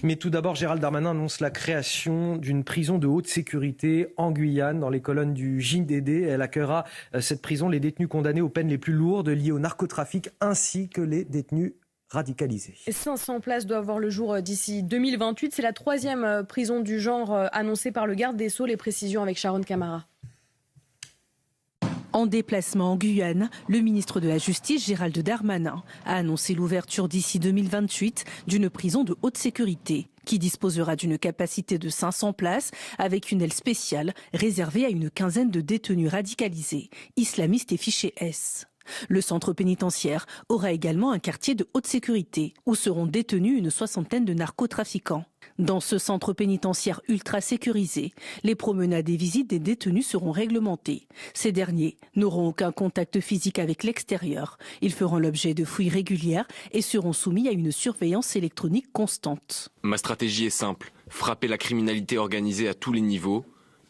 Mais tout d'abord, Gérald Darmanin annonce la création d'une prison de haute sécurité en Guyane, dans les colonnes du JDD. Elle accueillera cette prison les détenus condamnés aux peines les plus lourdes liées au narcotrafic ainsi que les détenus radicalisés. 500 places doivent voir le jour d'ici 2028. C'est la 3e prison du genre annoncée par le garde des Sceaux. Les précisions avec Sharon Camara. En déplacement en Guyane, le ministre de la Justice, Gérald Darmanin, a annoncé l'ouverture d'ici 2028 d'une prison de haute sécurité qui disposera d'une capacité de 500 places avec une aile spéciale réservée à une quinzaine de détenus radicalisés, islamistes et fichés S. Le centre pénitentiaire aura également un quartier de haute sécurité où seront détenus une soixantaine de narcotrafiquants. Dans ce centre pénitentiaire ultra sécurisé, les promenades et visites des détenus seront réglementées. Ces derniers n'auront aucun contact physique avec l'extérieur. Ils feront l'objet de fouilles régulières et seront soumis à une surveillance électronique constante. Ma stratégie est simple, frapper la criminalité organisée à tous les niveaux,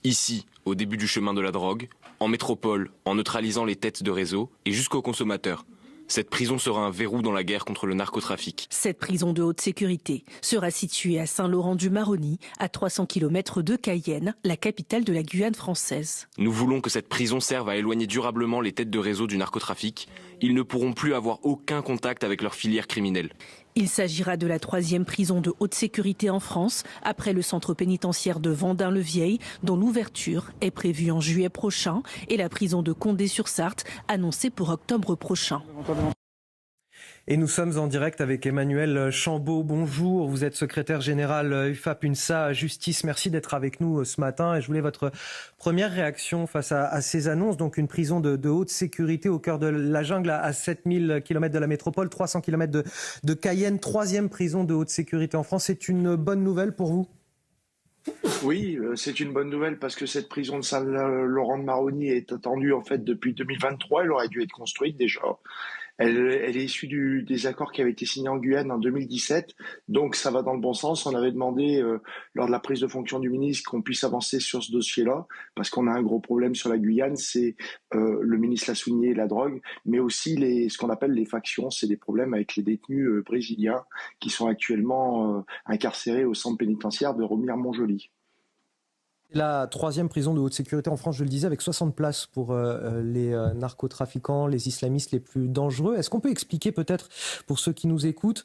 ici, au début du chemin de la drogue, en métropole, en neutralisant les têtes de réseau et jusqu'aux consommateurs. Cette prison sera un verrou dans la guerre contre le narcotrafic. Cette prison de haute sécurité sera située à Saint-Laurent-du-Maroni, à 300 km de Cayenne, la capitale de la Guyane française. Nous voulons que cette prison serve à éloigner durablement les têtes de réseau du narcotrafic. Ils ne pourront plus avoir aucun contact avec leur filière criminelle. Il s'agira de la 3e prison de haute sécurité en France, après le centre pénitentiaire de Vendin-le-Vieil, dont l'ouverture est prévue en juillet prochain, et la prison de Condé-sur-Sarthe, annoncée pour octobre prochain. Et nous sommes en direct avec Emmanuel Chambaud. Bonjour, vous êtes secrétaire général UFAP-UNSA Justice. Merci d'être avec nous ce matin. Et je voulais votre première réaction face à ces annonces. Donc une prison de haute sécurité au cœur de la jungle à 7000 km de la métropole, 300 km de Cayenne. 3e prison de haute sécurité en France. C'est une bonne nouvelle pour vous ? Oui, c'est une bonne nouvelle parce que cette prison de Saint-Laurent-de-Maroni est attendue en fait depuis 2023. Elle aurait dû être construite déjà. Elle est issue des accords qui avaient été signés en Guyane en 2017, donc ça va dans le bon sens. On avait demandé lors de la prise de fonction du ministre qu'on puisse avancer sur ce dossier-là, parce qu'on a un gros problème sur la Guyane, c'est le ministre l'a souligné, la drogue, mais aussi ce qu'on appelle les factions, c'est des problèmes avec les détenus brésiliens qui sont actuellement incarcérés au centre pénitentiaire de Remire-Montjoly. La 3e prison de haute sécurité en France, je le disais, avec 60 places pour les narcotrafiquants, les islamistes les plus dangereux. Est-ce qu'on peut expliquer peut-être, pour ceux qui nous écoutent,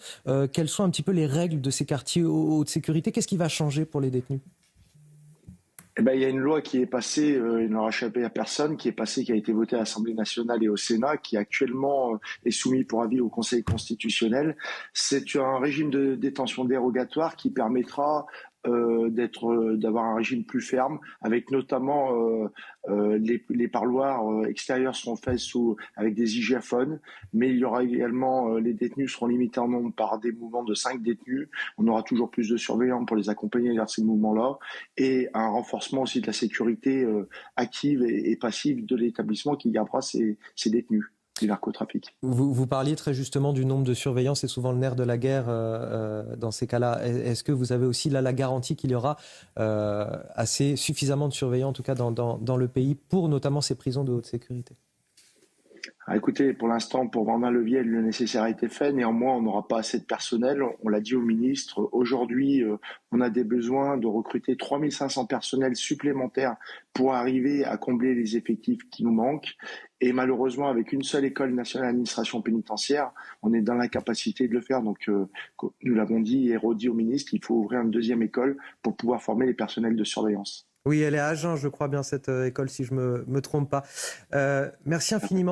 quelles sont un petit peu les règles de ces quartiers haute sécurité ? Qu'est-ce qui va changer pour les détenus ? Eh ben, il y a une loi qui est passée, il n'aura échappé à personne, qui a été votée à l'Assemblée nationale et au Sénat, qui actuellement est soumis pour avis au Conseil constitutionnel. C'est un régime de détention dérogatoire qui permettra d'avoir un régime plus ferme, avec notamment les parloirs extérieurs seront faits avec des hygiaphones, mais il y aura également les détenus seront limités en nombre par des mouvements de 5 détenus. On aura toujours plus de surveillants pour les accompagner vers ces mouvements-là, et un renforcement aussi de la sécurité active et passive de l'établissement qui gardera ces détenus du narcotrafic. Vous parliez très justement du nombre de surveillants, c'est souvent le nerf de la guerre dans ces cas-là. Est-ce que vous avez aussi là la garantie qu'il y aura suffisamment de surveillants, en tout cas dans le pays, pour notamment ces prisons de haute sécurité ? Écoutez, pour l'instant, pour Vendin-le-Vieil, le nécessaire a été fait. Néanmoins, on n'aura pas assez de personnel. On l'a dit au ministre. Aujourd'hui, on a des besoins de recruter 3500 personnels supplémentaires pour arriver à combler les effectifs qui nous manquent. Et malheureusement, avec une seule école nationale d'administration pénitentiaire, on est dans l'incapacité de le faire. Donc, nous l'avons dit et redit au ministre, il faut ouvrir une 2e école pour pouvoir former les personnels de surveillance. Oui, elle est à Agen, je crois bien, cette école, si je me trompe pas. Merci infiniment.